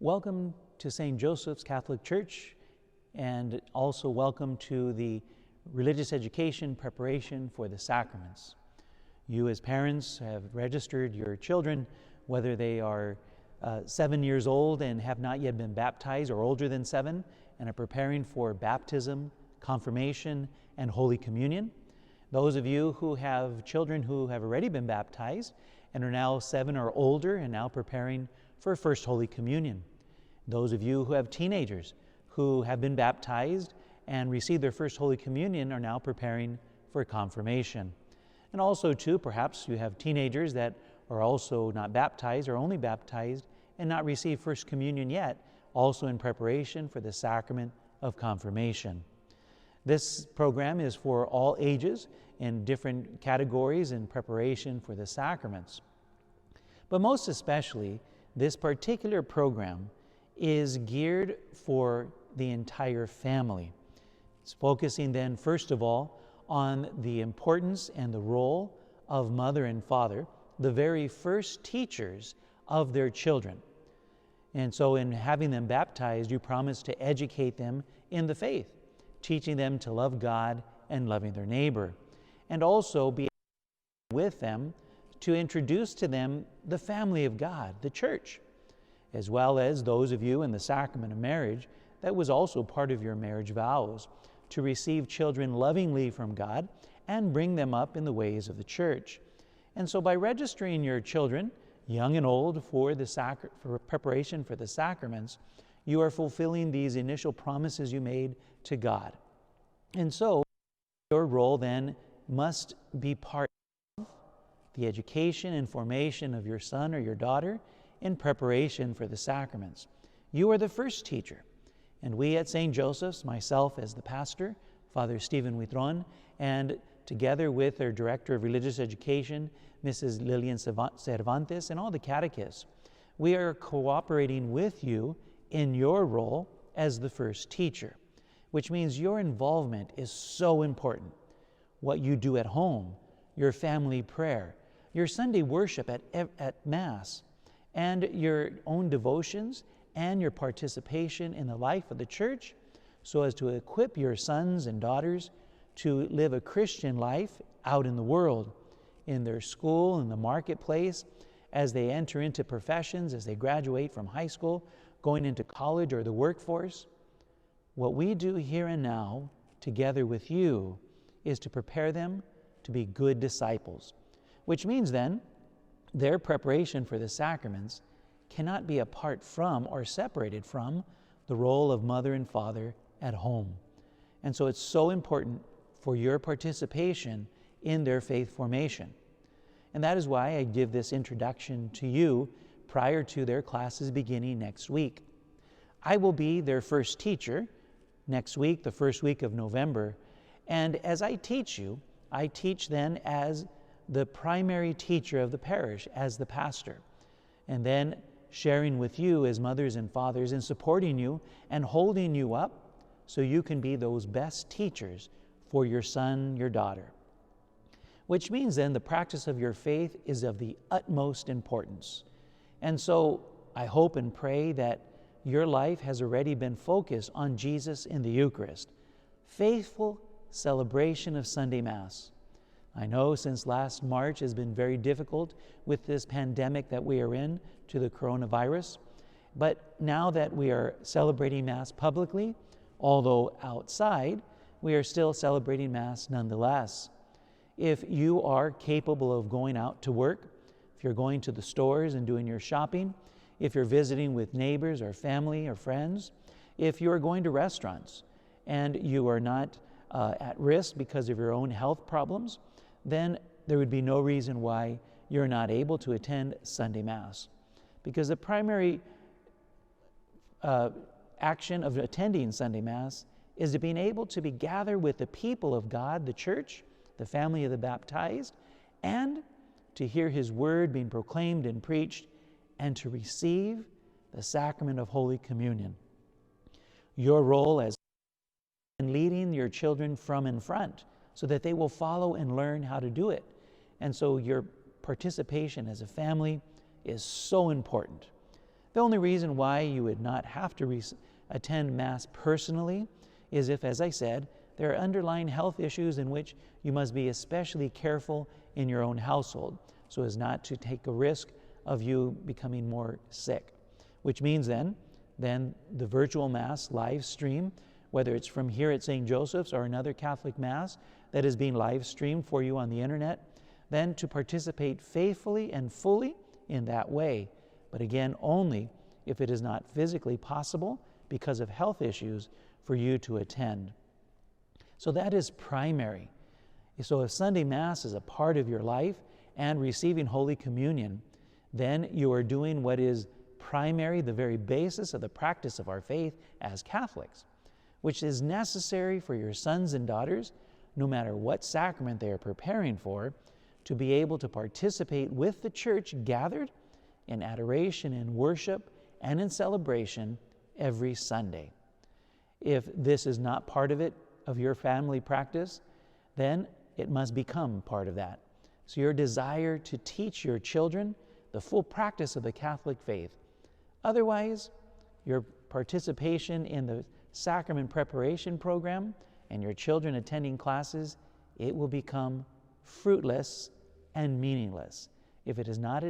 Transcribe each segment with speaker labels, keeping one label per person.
Speaker 1: Welcome to St. Joseph's Catholic Church, and also welcome to the religious education preparation for the sacraments. You as parents have registered your children, whether they are 7 years old and have not yet been baptized, or older than 7 and are preparing for baptism, confirmation, and Holy Communion. Those of you who have children who have already been baptized and are now 7 or older and now preparing for First Holy Communion. Those of you who have teenagers who have been baptized and received their First Holy Communion are now preparing for confirmation. And also too, perhaps you have teenagers that are also not baptized or only baptized and not received First Communion yet, also in preparation for the sacrament of confirmation. This program is for all ages in different categories in preparation for the sacraments. But most especially, this particular program is geared for the entire family. It's focusing then, first of all, on the importance and the role of mother and father, the very first teachers of their children. And so in having them baptized, you promise to educate them in the faith, teaching them to love God and loving their neighbor, and also be with them to introduce to them the family of God, the church, as well as those of you in the sacrament of marriage. That was also part of your marriage vows, to receive children lovingly from God and bring them up in the ways of the church. And so by registering your children, young and old, for preparation for the sacraments, you are fulfilling these initial promises you made to God. And so your role then must be part of the education and formation of your son or your daughter in preparation for the sacraments. You are the first teacher. And we at St. Joseph's, myself as the pastor, Father Stephen Huitron, and together with our Director of Religious Education, Mrs. Lillian Cervantes, and all the catechists, we are cooperating with you in your role as the first teacher, which means your involvement is so important. What you do at home, your family prayer, your Sunday worship at Mass, and your own devotions and your participation in the life of the church, so as to equip your sons and daughters to live a Christian life out in the world, in their school, in the marketplace, as they enter into professions, as they graduate from high school, going into college or the workforce. What we do here and now, together with you, is to prepare them to be good disciples, which means then their preparation for the sacraments cannot be apart from or separated from the role of mother and father at home. And so it's so important for your participation in their faith formation. And that is why I give this introduction to you prior to their classes beginning next week. I will be their first teacher next week, the first week of November. And as I teach you, I teach then as the primary teacher of the parish, as the pastor, and then sharing with you as mothers and fathers and supporting you and holding you up so you can be those best teachers for your son, your daughter. Which means then the practice of your faith is of the utmost importance. And so I hope and pray that your life has already been focused on Jesus in the Eucharist. Faithful celebration of Sunday Mass. I know since last March has been very difficult with this pandemic that we are in, to the coronavirus, but now that we are celebrating Mass publicly, although outside, we are still celebrating Mass nonetheless. If you are capable of going out to work, if you're going to the stores and doing your shopping, if you're visiting with neighbors or family or friends, if you are going to restaurants and you are not at risk because of your own health problems, then there would be no reason why you're not able to attend Sunday Mass. Because the primary action of attending Sunday Mass is to being able to be gathered with the people of God, the church, the family of the baptized, and to hear His word being proclaimed and preached, and to receive the sacrament of Holy Communion. Your role as in leading your children from in front so that they will follow and learn how to do it. And so your participation as a family is so important. The only reason why you would not have to attend Mass personally is if, as I said, there are underlying health issues in which you must be especially careful in your own household so as not to take a risk of you becoming more sick. Which means then the virtual Mass live stream, whether it's from here at St. Joseph's or another Catholic Mass that is being live streamed for you on the internet, then to participate faithfully and fully in that way. But again, only if it is not physically possible because of health issues for you to attend. So that is primary. So if Sunday Mass is a part of your life and receiving Holy Communion, then you are doing what is primary, the very basis of the practice of our faith as Catholics, which is necessary for your sons and daughters, no matter what sacrament they are preparing for, to be able to participate with the Church gathered in adoration and worship and in celebration every Sunday. If this is not part of it, of your family practice, then it must become part of that. So your desire to teach your children the full practice of the Catholic faith. Otherwise, your participation in the sacrament preparation program and your children attending classes, it will become fruitless and meaningless if it is not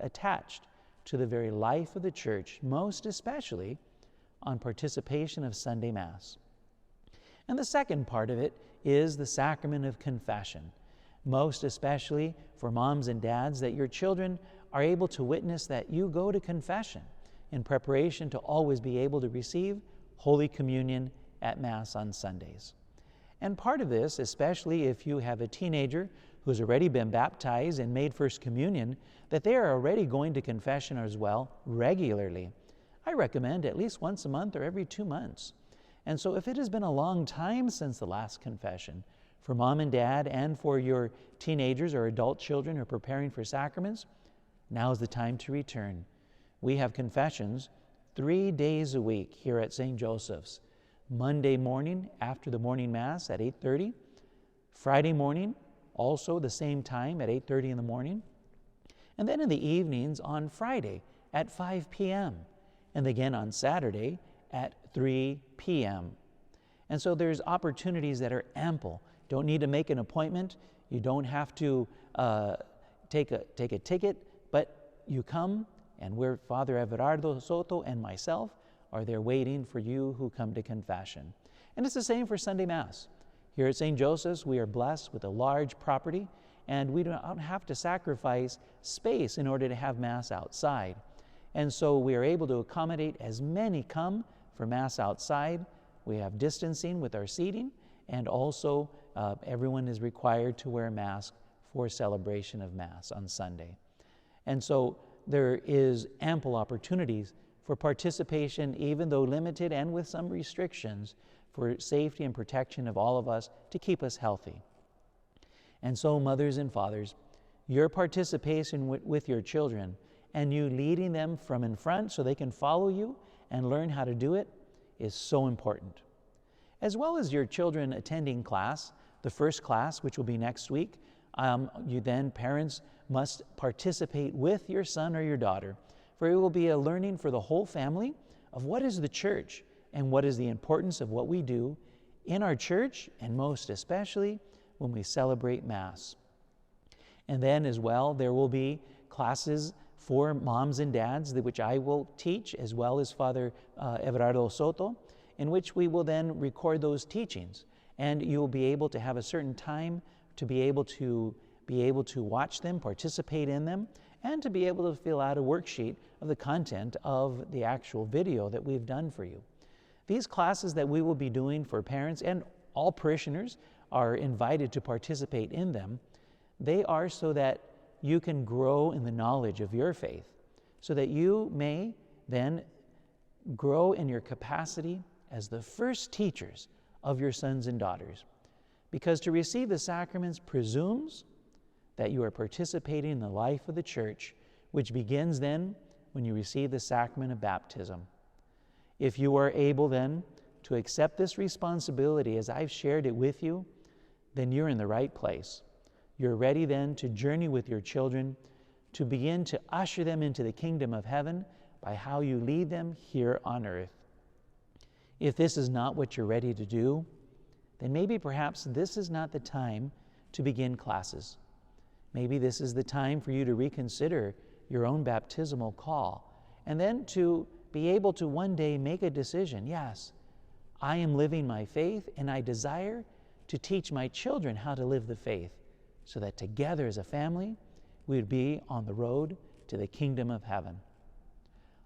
Speaker 1: attached to the very life of the Church, most especially on participation of Sunday Mass. And the second part of it is the sacrament of confession, most especially for moms and dads, that your children are able to witness that you go to confession in preparation to always be able to receive Holy Communion at Mass on Sundays. And part of this, especially if you have a teenager who's already been baptized and made First Communion, that they are already going to confession as well regularly. I recommend at least once a month or every 2 months. And so if it has been a long time since the last confession, for mom and dad and for your teenagers or adult children who are preparing for sacraments, now is the time to return. We have confessions 3 days a week here at St. Joseph's. Monday morning after the morning Mass at 8:30. Friday morning, also the same time at 8:30 in the morning. And then in the evenings on Friday at 5 p.m. And again on Saturday at 3 p.m. And so there's opportunities that are ample. Don't need to make an appointment. You don't have to take a ticket, but you come, and we're Father Everardo Soto and myself are there waiting for you who come to confession. And it's the same for Sunday Mass. Here at St. Joseph's, we are blessed with a large property, and we don't have to sacrifice space in order to have Mass outside. And so we are able to accommodate as many come for Mass outside. We have distancing with our seating, and also everyone is required to wear a mask for celebration of Mass on Sunday. And so there is ample opportunities for participation, even though limited and with some restrictions, for safety and protection of all of us to keep us healthy. And so, mothers and fathers, your participation with your children and you leading them from in front so they can follow you and learn how to do it is so important. As well as your children attending class, the first class, which will be next week, parents must participate with your son or your daughter, for it will be a learning for the whole family of what is the church and what is the importance of what we do in our church, and most especially when we celebrate Mass. And then as well, there will be classes for moms and dads, which I will teach, as well as Father Everardo Soto, in which we will then record those teachings. And you will be able to have a certain time to be able to watch them, participate in them, and to be able to fill out a worksheet of the content of the actual video that we've done for you. These classes that we will be doing for parents, and all parishioners are invited to participate in them, they are so that you can grow in the knowledge of your faith, so that you may then grow in your capacity as the first teachers of your sons and daughters. Because to receive the sacraments presumes that you are participating in the life of the church, which begins then when you receive the sacrament of baptism. If you are able then to accept this responsibility as I've shared it with you, then you're in the right place. You're ready then to journey with your children, to begin to usher them into the kingdom of heaven by how you lead them here on earth. If this is not what you're ready to do, then maybe perhaps this is not the time to begin classes. Maybe this is the time for you to reconsider your own baptismal call, and then to be able to one day make a decision. Yes, I am living my faith, and I desire to teach my children how to live the faith, so that together as a family, we would be on the road to the kingdom of heaven.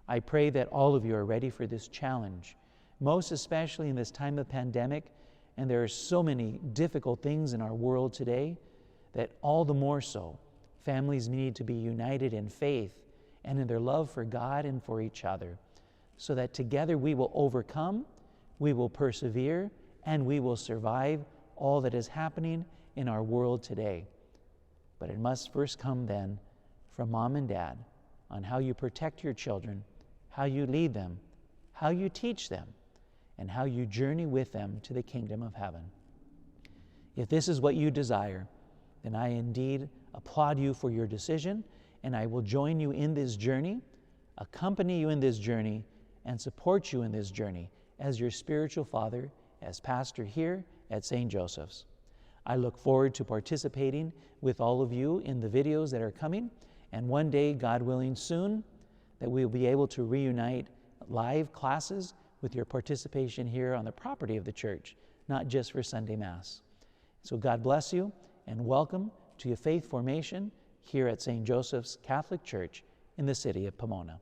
Speaker 1: I pray that all of you are ready for this challenge, most especially in this time of pandemic, and there are so many difficult things in our world today, that all the more so, families need to be united in faith and in their love for God and for each other, so that together we will overcome, we will persevere, and we will survive all that is happening in our world today. But it must first come then from mom and dad on how you protect your children, how you lead them, how you teach them, and how you journey with them to the kingdom of heaven. If this is what you desire, then I indeed applaud you for your decision, and I will join you in this journey, accompany you in this journey, and support you in this journey as your spiritual father, as pastor here at St. Joseph's. I look forward to participating with all of you in the videos that are coming, and one day, God willing, soon, that we will be able to reunite live classes with your participation here on the property of the church, not just for Sunday Mass. So God bless you, and welcome to your faith formation here at St. Joseph's Catholic Church in the city of Pomona.